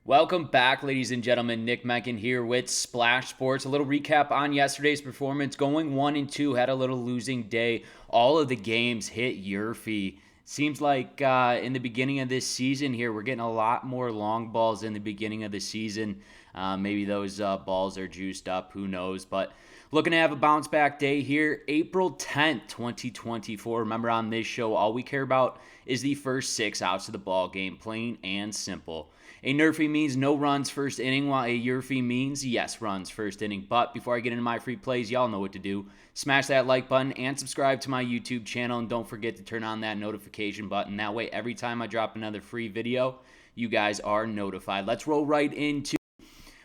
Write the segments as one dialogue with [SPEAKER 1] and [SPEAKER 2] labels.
[SPEAKER 1] Welcome back, ladies and gentlemen. Nick Mencken here with Splash Sports. A little recap on yesterday's performance. Going 1-2, had a little losing day. All of the games hit YRFI. Seems like in the beginning of this season here, we're getting a lot more long balls in the beginning of the season. Maybe those balls are juiced up. Who knows? But looking to have a bounce back day here, April 10th, 2024. Remember, on this show, all we care about is the first 6 outs of the ball game, plain and simple. A NRFI means no runs first inning, while a YRFI means yes runs first inning. But before I get into my free plays, y'all know what to do. Smash that like button and subscribe to my YouTube channel. And don't forget to turn on that notification button. That way, every time I drop another free video, you guys are notified. Let's roll right into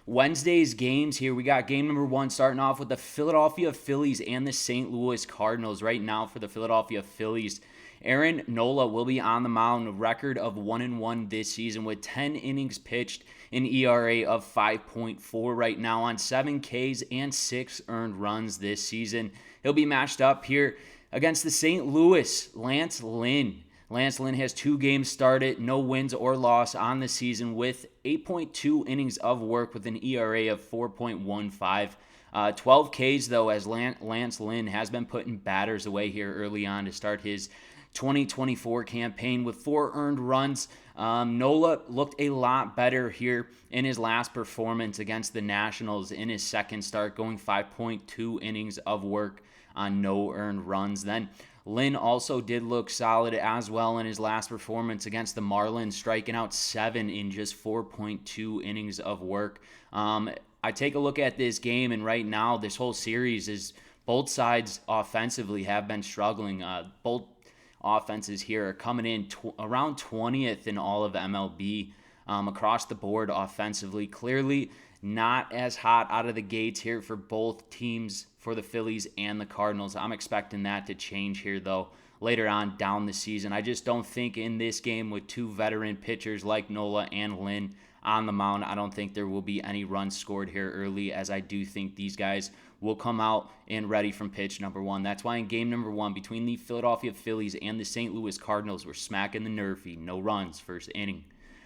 [SPEAKER 1] Wednesday's games here. We got game number 1 starting off with the Philadelphia Phillies and the St. Louis Cardinals. Right now for the Philadelphia Phillies, Aaron Nola will be on the mound, a record of 1-1 this season with 10 innings pitched, an ERA of 5.4 right now on 7 Ks and 6 earned runs this season. He'll be matched up here against the St. Louis, Lance Lynn. Lance Lynn has 2 games started, no wins or loss on the season with 8.2 innings of work with an ERA of 4.15. 12 Ks, though, as Lance Lynn has been putting batters away here early on to start his 2024 campaign with 4 earned runs. Nola looked a lot better here in his last performance against the Nationals in his second start, going 5.2 innings of work on no earned runs. Then Lynn also did look solid as well in his last performance against the Marlins, striking out 7 in just 4.2 innings of work. I take a look at this game, and right now, this whole series is both sides offensively have been struggling. Both offenses here are coming in around 20th in all of MLB across the board offensively. Clearly not as hot out of the gates here for both teams, for the Phillies and the Cardinals. I'm expecting that to change here, though, later on down the season. I just don't think in this game with 2 veteran pitchers like Nola and Lynn on the mound, I don't think there will be any runs scored here early, as I do think these guys will come out and ready from pitch number 1. That's why in game number 1 between the Philadelphia Phillies and the St. Louis Cardinals, we're smacking the NRFI. No runs first inning.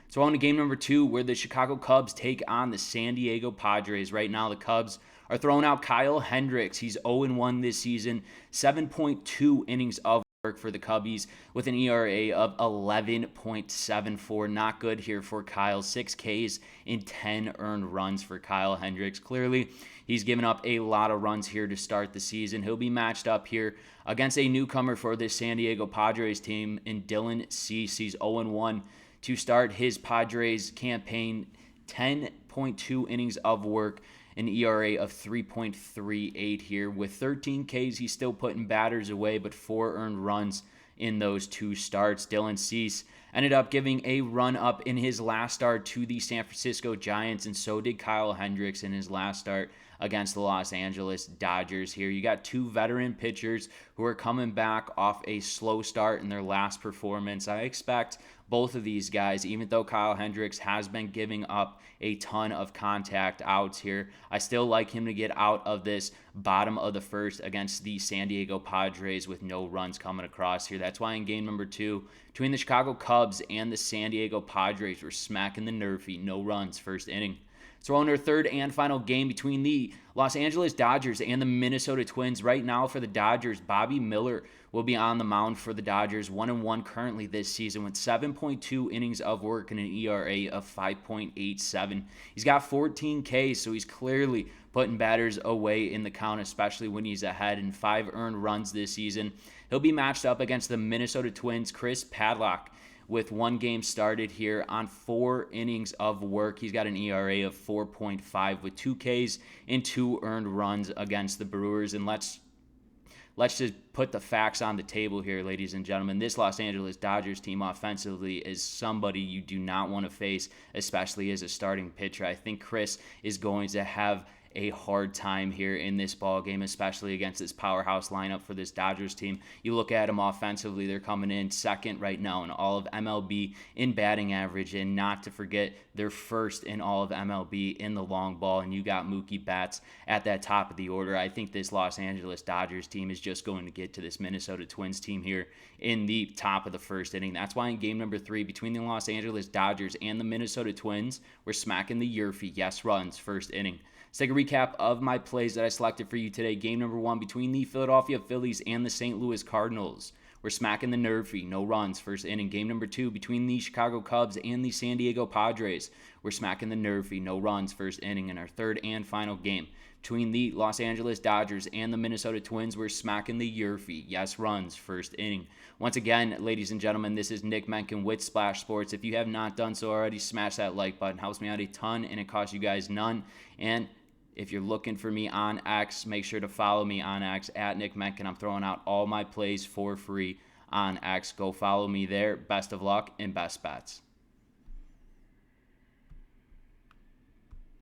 [SPEAKER 1] So on to game number 2, where the Chicago Cubs take on the San Diego Padres. Right now, the Cubs are throwing out Kyle Hendricks. He's 0-1 this season, 7.2 innings of work for the Cubbies with an ERA of 11.74. Not good here for Kyle. 6 Ks and 10 earned runs for Kyle Hendricks. Clearly, he's given up a lot of runs here to start the season. He'll be matched up here against a newcomer for this San Diego Padres team in Dylan Cease. He's 0-1 to start his Padres campaign. 10.2 innings of work, an ERA of 3.38 here. With 13 Ks, he's still putting batters away, but 4 earned runs in those 2 starts. Dylan Cease ended up giving a run up in his last start to the San Francisco Giants, and so did Kyle Hendricks in his last start against the Los Angeles Dodgers here. You got 2 veteran pitchers who are coming back off a slow start in their last performance. I expect both of these guys, even though Kyle Hendricks has been giving up a ton of contact outs here, I still like him to get out of this bottom of the first against the San Diego Padres with no runs coming across here. That's why in game number 2, between the Chicago Cubs and the San Diego Padres, we're smacking the NRFI. No runs first inning. So on our third and final game between the Los Angeles Dodgers and the Minnesota Twins. Right now for the Dodgers, Bobby Miller will be on the mound for the Dodgers, 1-1 currently this season with 7.2 innings of work and an ERA of 5.87. He's got 14 Ks, so he's clearly putting batters away in the count, especially when he's ahead, in 5 earned runs this season. He'll be matched up against the Minnesota Twins' Chris Padlock, with 1 game started here on 4 innings of work. He's got an ERA of 4.5 with 2 Ks and 2 earned runs against the Brewers. And let's just put the facts on the table here, ladies and gentlemen. This Los Angeles Dodgers team offensively is somebody you do not want to face, especially as a starting pitcher. I think Chris is going to have a hard time here in this ball game, especially against this powerhouse lineup for this Dodgers team. You look at them offensively, they're coming in second right now in all of MLB in batting average, and not to forget, they're first in all of MLB in the long ball, and you got Mookie Betts at that top of the order. I think this Los Angeles Dodgers team is just going to get to this Minnesota Twins team here in the top of the first inning. That's why in game number 3 between the Los Angeles Dodgers and the Minnesota Twins, we're smacking the YRFI, yes runs, first inning. Let's take a recap of my plays that I selected for you today. Game number 1 between the Philadelphia Phillies and the St. Louis Cardinals. We're smacking the NRFI, no runs, first inning. Game number 2 between the Chicago Cubs and the San Diego Padres. We're smacking the NRFI, no runs, first inning. In our third and final game between the Los Angeles Dodgers and the Minnesota Twins, we're smacking the YRFI, yes runs, first inning. Once again, ladies and gentlemen, this is Nick Menken with Splash Sports. If you have not done so already, smash that like button. Helps me out a ton, and it costs you guys none. And if you're looking for me on X, make sure to follow me on X at Nick Menken. I'm throwing out all my plays for free on X. Go follow me there. Best of luck and best bets.